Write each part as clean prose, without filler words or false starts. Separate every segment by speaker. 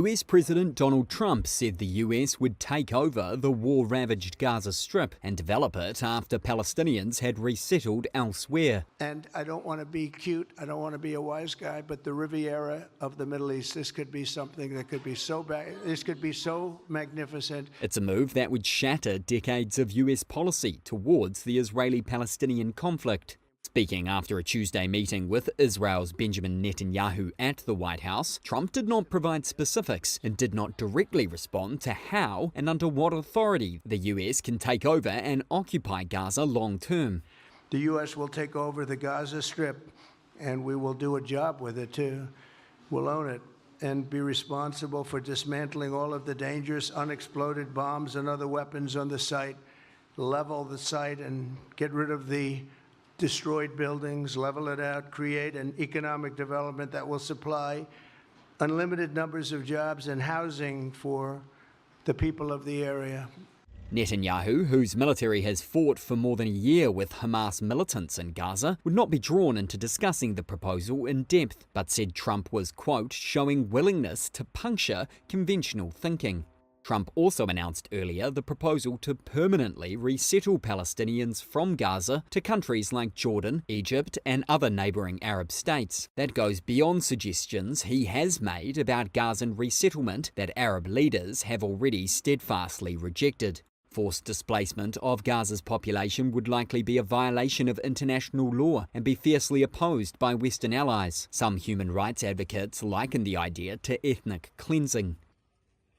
Speaker 1: US President Donald Trump said the US would take over the war-ravaged Gaza Strip and develop it after Palestinians had resettled elsewhere.
Speaker 2: And I don't want to be cute, I don't want to be a wise guy, but the Riviera of the Middle East, this could be something that could be so bad, this could be so magnificent.
Speaker 1: It's a move that would shatter decades of US policy towards the Israeli-Palestinian conflict. Speaking after a Tuesday meeting with Israel's Benjamin Netanyahu at the White House, Trump did not provide specifics and did not directly respond to how and under what authority the US can take over and occupy Gaza long term.
Speaker 2: The US will take over the Gaza Strip, and we will do a job with it too. We'll own it and be responsible for dismantling all of the dangerous unexploded bombs and other weapons on the site, level the site and get rid of the destroyed buildings, level it out, create an economic development that will supply unlimited numbers of jobs and housing for the people of the area.
Speaker 1: Netanyahu, whose military has fought for more than a year with Hamas militants in Gaza, would not be drawn into discussing the proposal in depth, but said Trump was, quote, showing willingness to puncture conventional thinking. Trump also announced earlier the proposal to permanently resettle Palestinians from Gaza to countries like Jordan, Egypt, and other neighbouring Arab states. That goes beyond suggestions he has made about Gazan resettlement that Arab leaders have already steadfastly rejected. Forced displacement of Gaza's population would likely be a violation of international law and be fiercely opposed by Western allies. Some human rights advocates liken the idea to ethnic cleansing.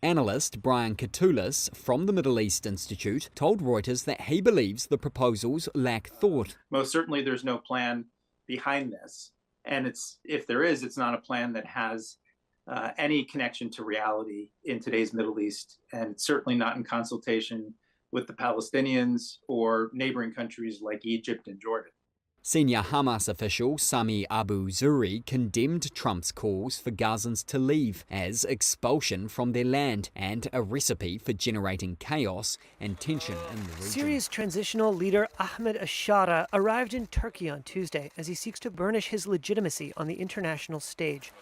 Speaker 1: Analyst Brian Katulis from the Middle East Institute told Reuters that he believes the proposals lack thought.
Speaker 3: Most certainly there's no plan behind this. And if there is, it's not a plan that has any connection to reality in today's Middle East. And it's certainly not in consultation with the Palestinians or neighboring countries like Egypt and Jordan.
Speaker 1: Senior Hamas official Sami Abu Zuri condemned Trump's calls for Gazans to leave as expulsion from their land and a recipe for generating chaos and tension in the region.
Speaker 4: Syria's transitional leader Ahmed Ashara arrived in Turkey on Tuesday as he seeks to burnish his legitimacy on the international stage.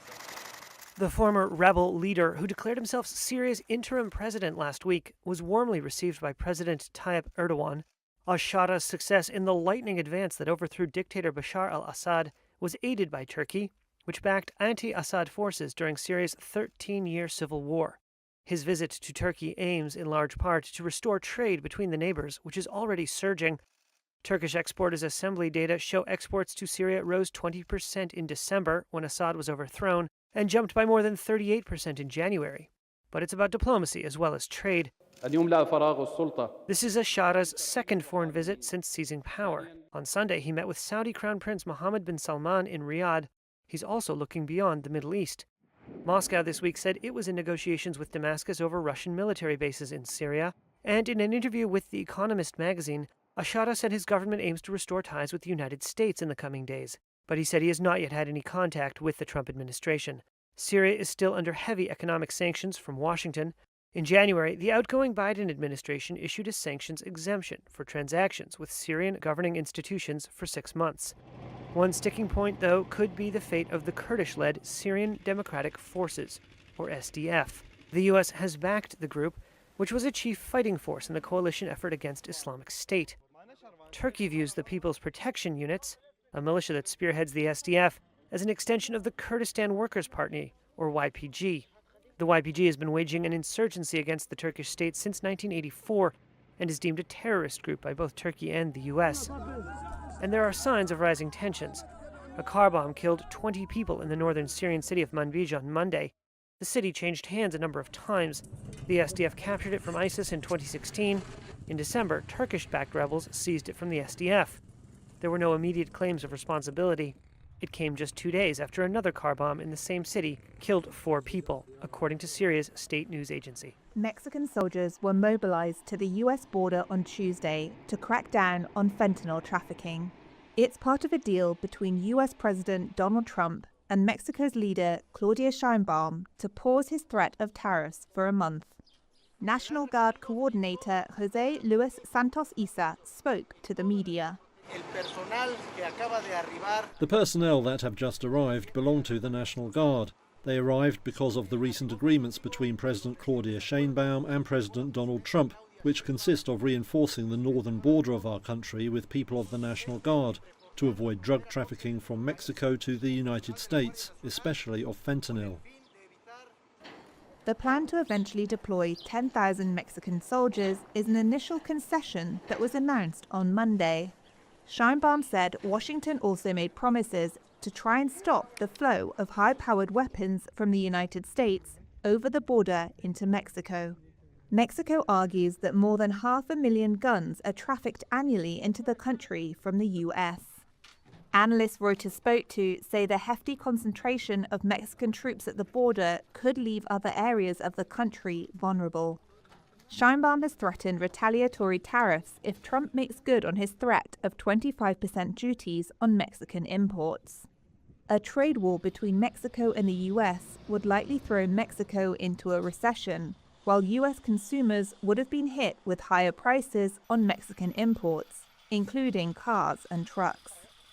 Speaker 4: The former rebel leader, who declared himself Syria's interim president last week, was warmly received by President Tayyip Erdogan. Ashara's success in the lightning advance that overthrew dictator Bashar al-Assad was aided by Turkey, which backed anti-Assad forces during Syria's 13-year civil war. His visit to Turkey aims, in large part, to restore trade between the neighbors, which is already surging. Turkish Exporters Assembly data show exports to Syria rose 20% in December when Assad was overthrown, and jumped by more than 38% in January. But it's about diplomacy as well as trade. This is Ashara's second foreign visit since seizing power. On Sunday, he met with Saudi Crown Prince Mohammed bin Salman in Riyadh. He's also looking beyond the Middle East. Moscow this week said it was in negotiations with Damascus over Russian military bases in Syria. And in an interview with The Economist magazine, Ashara said his government aims to restore ties with the United States in the coming days. But he said he has not yet had any contact with the Trump administration. Syria is still under heavy economic sanctions from Washington. In January, the outgoing Biden administration issued a sanctions exemption for transactions with Syrian governing institutions for 6 months. One sticking point, though, could be the fate of the Kurdish-led Syrian Democratic Forces, or SDF. The U.S. has backed the group, which was a chief fighting force in the coalition effort against Islamic State. Turkey views the People's Protection Units, a militia that spearheads the SDF, as an extension of the Kurdistan Workers' Party, or YPG. The YPG has been waging an insurgency against the Turkish state since 1984 and is deemed a terrorist group by both Turkey and the U.S. And there are signs of rising tensions. A car bomb killed 20 people in the northern Syrian city of Manbij on Monday. The city changed hands a number of times. The SDF captured it from ISIS in 2016. In December, Turkish-backed rebels seized it from the SDF. There were no immediate claims of responsibility. It came just 2 days after another car bomb in the same city killed 4 people, according to Syria's state news agency.
Speaker 5: Mexican soldiers were mobilized to the U.S. border on Tuesday to crack down on fentanyl trafficking. It's part of a deal between U.S. President Donald Trump and Mexico's leader Claudia Sheinbaum to pause his threat of tariffs for a month. National Guard Coordinator Jose Luis Santos Isa spoke to the media.
Speaker 6: The personnel that have just arrived belong to the National Guard. They arrived because of the recent agreements between President Claudia Sheinbaum and President Donald Trump, which consist of reinforcing the northern border of our country with people of the National Guard to avoid drug trafficking from Mexico to the United States, especially of fentanyl.
Speaker 5: The plan to eventually deploy 10,000 Mexican soldiers is an initial concession that was announced on Monday. Sheinbaum said Washington also made promises to try and stop the flow of high-powered weapons from the United States over the border into Mexico. Mexico argues that more than 500,000 guns are trafficked annually into the country from the US. Analysts Reuters spoke to say the hefty concentration of Mexican troops at the border could leave other areas of the country vulnerable. Sheinbaum has threatened retaliatory tariffs if Trump makes good on his threat of 25% duties on Mexican imports. A trade war between Mexico and the US would likely throw Mexico into a recession, while US consumers would have been hit with higher prices on Mexican imports, including cars and trucks.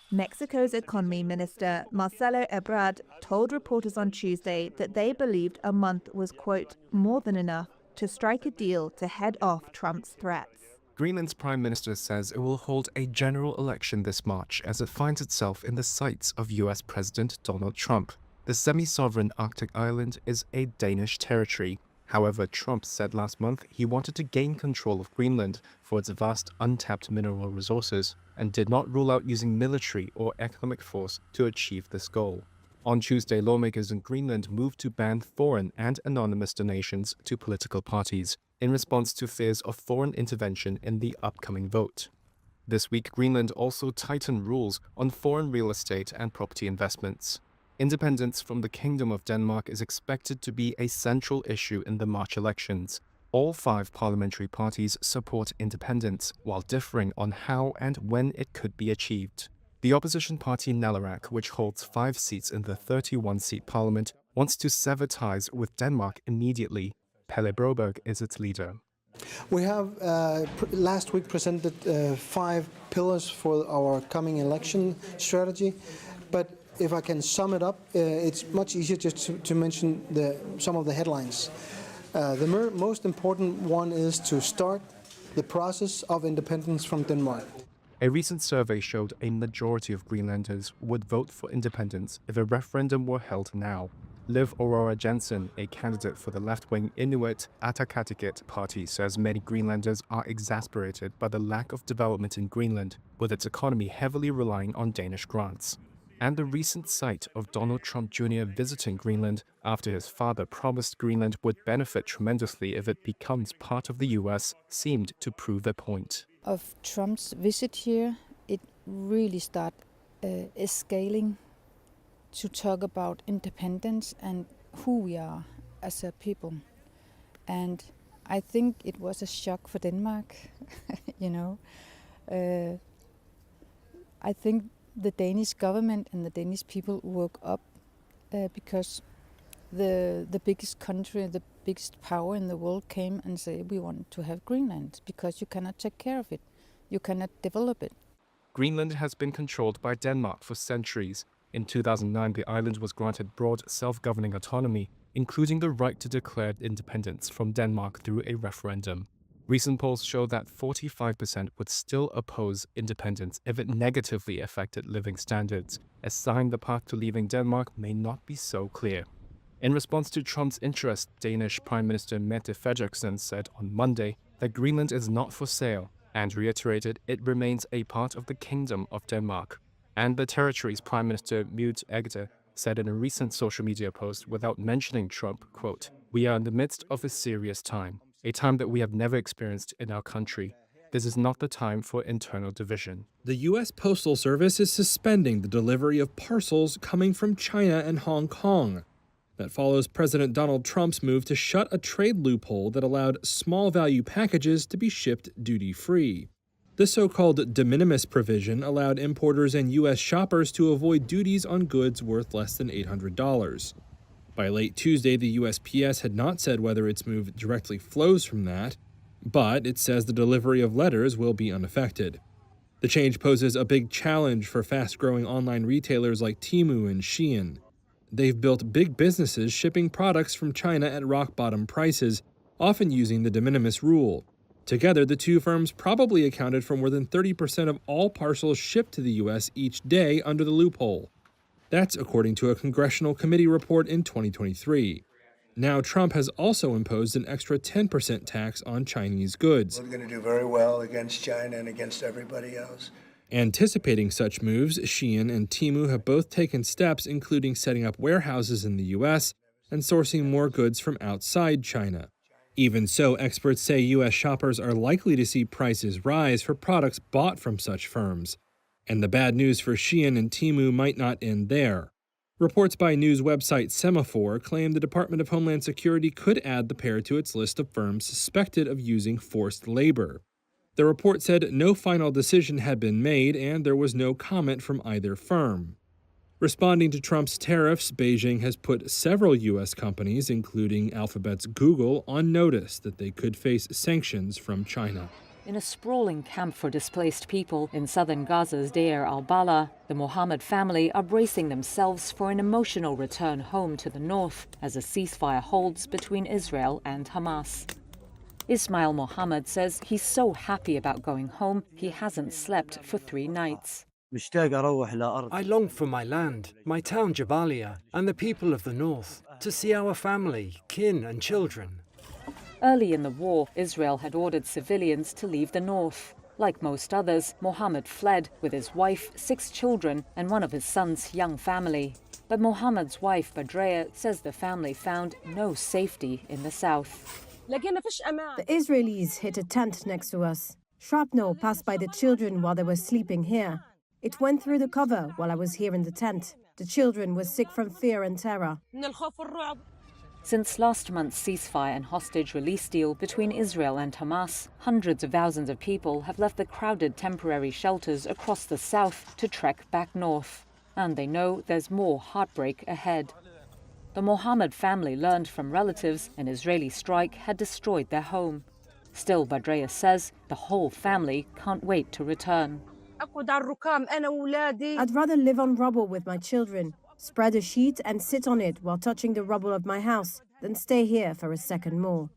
Speaker 5: Mexico's economy minister, Marcelo Ebrard, told reporters on Tuesday that they believed a month was, quote, more than enough to strike a deal to head off Trump's threats.
Speaker 7: Greenland's prime minister says it will hold a general election this March as it finds itself in the sights of US President Donald Trump. The semi-sovereign Arctic island is a Danish territory. However, Trump said last month he wanted to gain control of Greenland for its vast untapped mineral resources and did not rule out using military or economic force to achieve this goal. On Tuesday, lawmakers in Greenland moved to ban foreign and anonymous donations to political parties in response to fears of foreign intervention in the upcoming vote. This week, Greenland also tightened rules on foreign real estate and property investments. Independence from the Kingdom of Denmark is expected to be a central issue in the March elections. All 5 parliamentary parties support independence, while differing on how and when it could be achieved. The opposition party Nalarak, which holds 5 seats in the 31-seat parliament, wants to sever ties with Denmark immediately. Pelle Broberg is its leader.
Speaker 8: We have last week presented 5 pillars for our coming election strategy, but if I can sum it up, it's much easier just to mention some of the headlines. The most important one is to start the process of independence from Denmark.
Speaker 7: A recent survey showed a majority of Greenlanders would vote for independence if a referendum were held now. Liv Aurora Jensen, a candidate for the left-wing Inuit Ataqatigiit party, says many Greenlanders are exasperated by the lack of development in Greenland, with its economy heavily relying on Danish grants. And the recent sight of Donald Trump Jr. visiting Greenland after his father promised Greenland would benefit tremendously if it becomes part of the US seemed to prove their point.
Speaker 9: Of Trump's visit here, it really started escalating to talk about independence and who we are as a people. And I think it was a shock for Denmark, you know. I think the Danish government and the Danish people woke up because the biggest country, the biggest power in the world came and said, we want to have Greenland because you cannot take care of it. You cannot develop it.
Speaker 7: Greenland has been controlled by Denmark for centuries. In 2009, the island was granted broad self-governing autonomy, including the right to declare independence from Denmark through a referendum. Recent polls show that 45% would still oppose independence if it negatively affected living standards, a sign the path to leaving Denmark may not be so clear. In response to Trump's interest, Danish Prime Minister Mette Frederiksen said on Monday that Greenland is not for sale and reiterated it remains a part of the Kingdom of Denmark. And the territory's Prime Minister Mute Egede said in a recent social media post without mentioning Trump, quote, "We are in the midst of a serious time, a time that we have never experienced in our country. This is not the time for internal division."
Speaker 10: The US Postal Service is suspending the delivery of parcels coming from China and Hong Kong. That follows President Donald Trump's move to shut a trade loophole that allowed small-value packages to be shipped duty-free. The so-called de minimis provision allowed importers and U.S. shoppers to avoid duties on goods worth less than $800. By late Tuesday, the USPS had not said whether its move directly flows from that, but it says the delivery of letters will be unaffected. The change poses a big challenge for fast-growing online retailers like Temu and Shein. They've built big businesses shipping products from China at rock-bottom prices, often using the de minimis rule. Together, the two firms probably accounted for more than 30% of all parcels shipped to the U.S. each day under the loophole. That's according to a congressional committee report in 2023. Now, Trump has also imposed an extra 10% tax on Chinese goods.
Speaker 2: We're going to do very well against China and against everybody else.
Speaker 10: Anticipating such moves, Shein and Temu have both taken steps, including setting up warehouses in the U.S. and sourcing more goods from outside China. Even so, experts say U.S. shoppers are likely to see prices rise for products bought from such firms. And the bad news for Shein and Temu might not end there. Reports by news website Semaphore claim the Department of Homeland Security could add the pair to its list of firms suspected of using forced labor. The report said no final decision had been made and there was no comment from either firm. Responding to Trump's tariffs, Beijing has put several U.S. companies, including Alphabet's Google, on notice that they could face sanctions from China.
Speaker 11: In a sprawling camp for displaced people in southern Gaza's Deir al-Balah, the Mohammed family are bracing themselves for an emotional return home to the north as a ceasefire holds between Israel and Hamas. Ismail Mohammed says he's so happy about going home, he hasn't slept for 3 nights.
Speaker 12: I long for my land, my town Jabalia, and the people of the north, to see our family, kin and children.
Speaker 11: Early in the war, Israel had ordered civilians to leave the north. Like most others, Mohammed fled with his wife, 6 children, and one of his son's young family. But Mohammed's wife, Badrea, says the family found no safety in the south.
Speaker 13: The Israelis hit a tent next to us. Shrapnel passed by the children while they were sleeping here. It went through the cover while I was here in the tent. The children were sick from fear and terror.
Speaker 11: Since last month's ceasefire and hostage release deal between Israel and Hamas, hundreds of thousands of people have left the crowded temporary shelters across the south to trek back north. And they know there's more heartbreak ahead. The Mohammed family learned from relatives an Israeli strike had destroyed their home. Still, Badrea says the whole family can't wait to return.
Speaker 13: I'd rather live on rubble with my children, spread a sheet and sit on it while touching the rubble of my house, than stay here for a second more.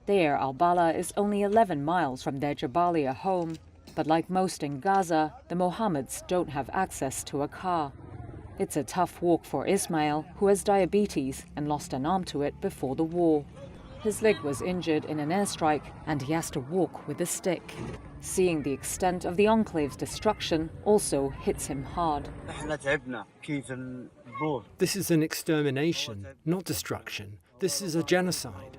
Speaker 11: Deir al-Balah is only 11 miles from their Jabalia home. But like most in Gaza, the Mohammeds don't have access to a car. It's a tough walk for Ismail, who has diabetes and lost an arm to it before the war. His leg was injured in an airstrike and he has to walk with a stick. Seeing the extent of the enclave's destruction also hits him hard.
Speaker 12: This is an extermination, not destruction. This is a genocide.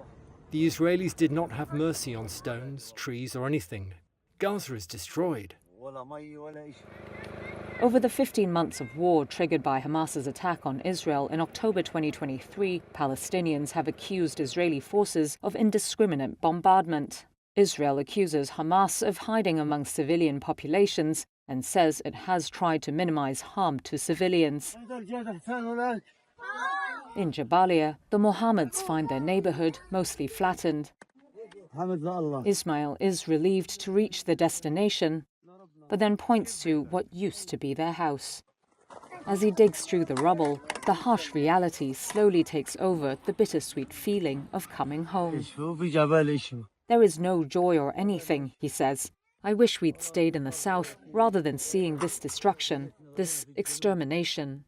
Speaker 12: The Israelis did not have mercy on stones, trees or anything. Gaza is destroyed.
Speaker 11: Over the 15 months of war triggered by Hamas's attack on Israel in October 2023, Palestinians have accused Israeli forces of indiscriminate bombardment. Israel accuses Hamas of hiding among civilian populations and says it has tried to minimize harm to civilians. In Jabalia, the Mohammeds find their neighborhood mostly flattened. Ismail is relieved to reach the destination, but then points to what used to be their house. As he digs through the rubble, the harsh reality slowly takes over the bittersweet feeling of coming home. There is no joy or anything, he says. I wish we'd stayed in the south rather than seeing this destruction, this extermination.